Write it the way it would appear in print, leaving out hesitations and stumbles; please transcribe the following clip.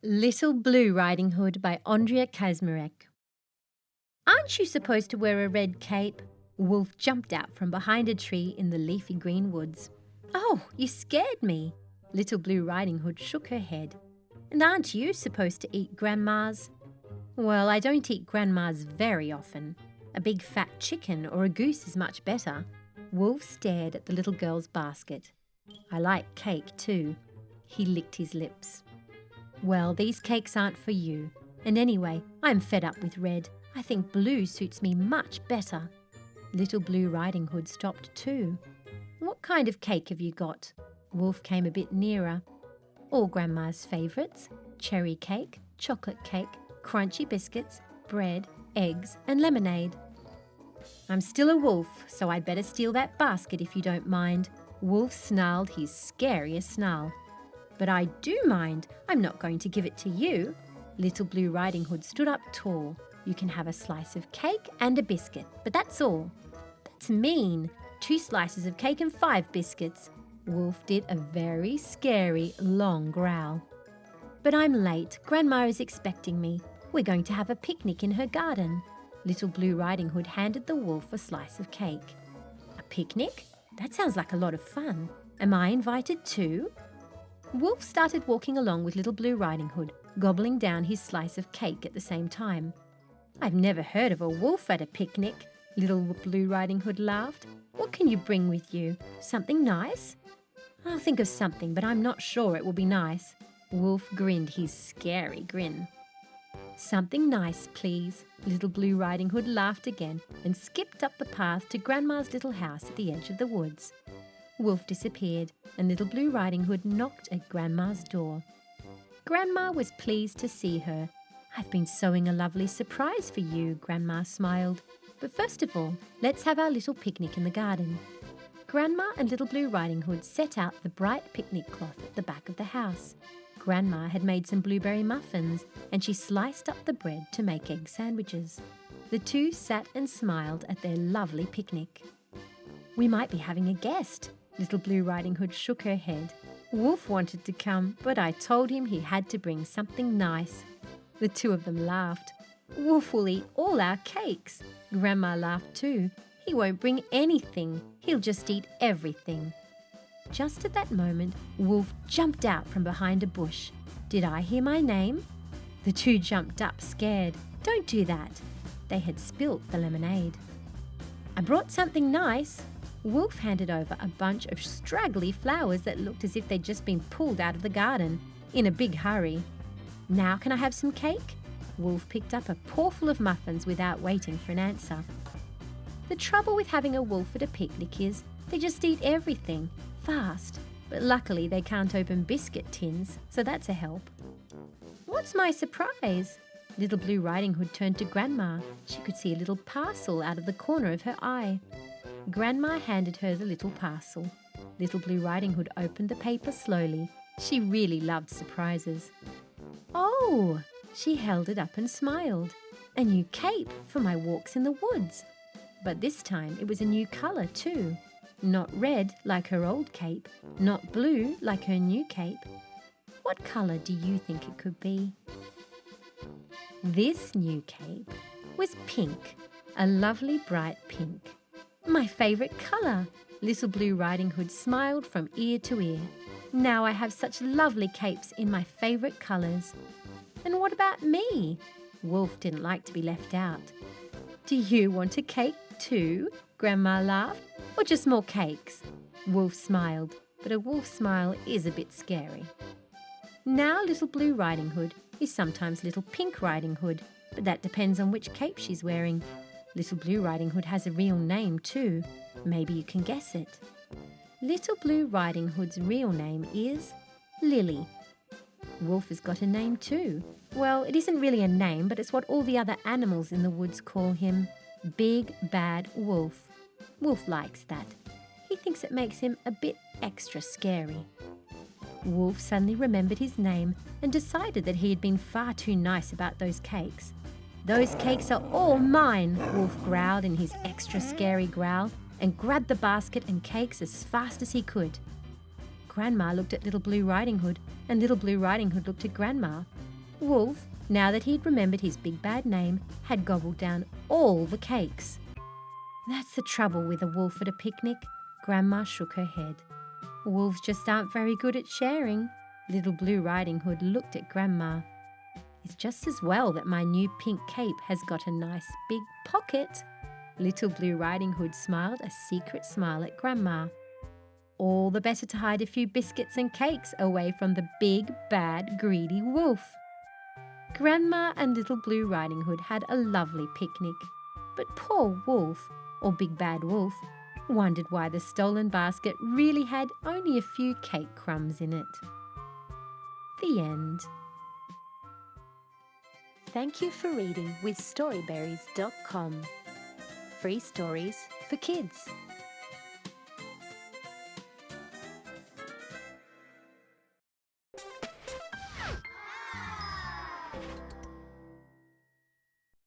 Little Blue Riding Hood by Andrea Kaczmarek. Aren't you supposed to wear a red cape? Wolf jumped out from behind a tree in the leafy green woods. Oh, you scared me. Little Blue Riding Hood shook her head. And aren't you supposed to eat grandmas? Well, I don't eat grandmas very often. A big fat chicken or a goose is much better. Wolf stared at the little girl's basket. I like cake too. He licked his lips. Well, these cakes aren't for you. And anyway, I'm fed up with red. I think blue suits me much better. Little Blue Riding Hood stopped too. What kind of cake have you got? Wolf came a bit nearer. All Grandma's favourites: cherry cake, chocolate cake, crunchy biscuits, bread, eggs and lemonade. I'm still a wolf, so I'd better steal that basket if you don't mind. Wolf snarled his scariest snarl. But I do mind. I'm not going to give it to you. Little Blue Riding Hood stood up tall. You can have a slice of cake and a biscuit, but that's all. That's mean. 2 slices of cake and 5 biscuits. Wolf did a very scary, long growl. But I'm late. Grandma is expecting me. We're going to have a picnic in her garden. Little Blue Riding Hood handed the wolf a slice of cake. A picnic? That sounds like a lot of fun. Am I invited too? Wolf started walking along with Little Blue Riding Hood, gobbling down his slice of cake at the same time. I've never heard of a wolf at a picnic, Little Blue Riding Hood laughed. What can you bring with you? Something nice? I'll think of something, but I'm not sure it will be nice. Wolf grinned his scary grin. Something nice, please. Little Blue Riding Hood laughed again and skipped up the path to Grandma's little house at the edge of the woods. Wolf disappeared and Little Blue Riding Hood knocked at Grandma's door. Grandma was pleased to see her. I've been sewing a lovely surprise for you, Grandma smiled. But first of all, let's have our little picnic in the garden. Grandma and Little Blue Riding Hood set out the bright picnic cloth at the back of the house. Grandma had made some blueberry muffins and she sliced up the bread to make egg sandwiches. The two sat and smiled at their lovely picnic. We might be having a guest. Little Blue Riding Hood shook her head. Wolf wanted to come, but I told him he had to bring something nice. The two of them laughed. Wolf will eat all our cakes. Grandma laughed too. He won't bring anything. He'll just eat everything. Just at that moment, Wolf jumped out from behind a bush. Did I hear my name? The two jumped up, scared. Don't do that. They had spilt the lemonade. I brought something nice. Wolf handed over a bunch of straggly flowers that looked as if they'd just been pulled out of the garden, in a big hurry. Now can I have some cake? Wolf picked up a paw-full of muffins without waiting for an answer. The trouble with having a wolf at a picnic is they just eat everything, fast. But luckily they can't open biscuit tins, so that's a help. What's my surprise? Little Blue Riding Hood turned to Grandma. She could see a little parcel out of the corner of her eye. Grandma handed her the little parcel. Little Blue Riding Hood opened the paper slowly. She really loved surprises. Oh! She held it up and smiled. A new cape for my walks in the woods. But this time it was a new colour too. Not red like her old cape, not blue like her new cape. What colour do you think it could be? This new cape was pink, a lovely bright pink. My favourite colour! Little Blue Riding Hood smiled from ear to ear. Now I have such lovely capes in my favourite colours. And what about me? Wolf didn't like to be left out. Do you want a cake too? Grandma laughed. Or just more cakes? Wolf smiled, but a wolf smile is a bit scary. Now Little Blue Riding Hood is sometimes Little Pink Riding Hood, but that depends on which cape she's wearing. Little Blue Riding Hood has a real name too. Maybe you can guess it. Little Blue Riding Hood's real name is Lily. Wolf has got a name too. Well, it isn't really a name, but it's what all the other animals in the woods call him. Big Bad Wolf. Wolf likes that. He thinks it makes him a bit extra scary. Wolf suddenly remembered his name and decided that he had been far too nice about those cakes. Those cakes are all mine, Wolf growled in his extra scary growl and grabbed the basket and cakes as fast as he could. Grandma looked at Little Blue Riding Hood and Little Blue Riding Hood looked at Grandma. Wolf, now that he'd remembered his big bad name, had gobbled down all the cakes. That's the trouble with a wolf at a picnic. Grandma shook her head. Wolves just aren't very good at sharing. Little Blue Riding Hood looked at Grandma. It's just as well that my new pink cape has got a nice big pocket. Little Blue Riding Hood smiled a secret smile at Grandma. All the better to hide a few biscuits and cakes away from the big, bad, greedy wolf. Grandma and Little Blue Riding Hood had a lovely picnic. But poor Wolf, or Big Bad Wolf, wondered why the stolen basket really had only a few cake crumbs in it. The end. Thank you for reading with Storyberries.com. Free stories for kids.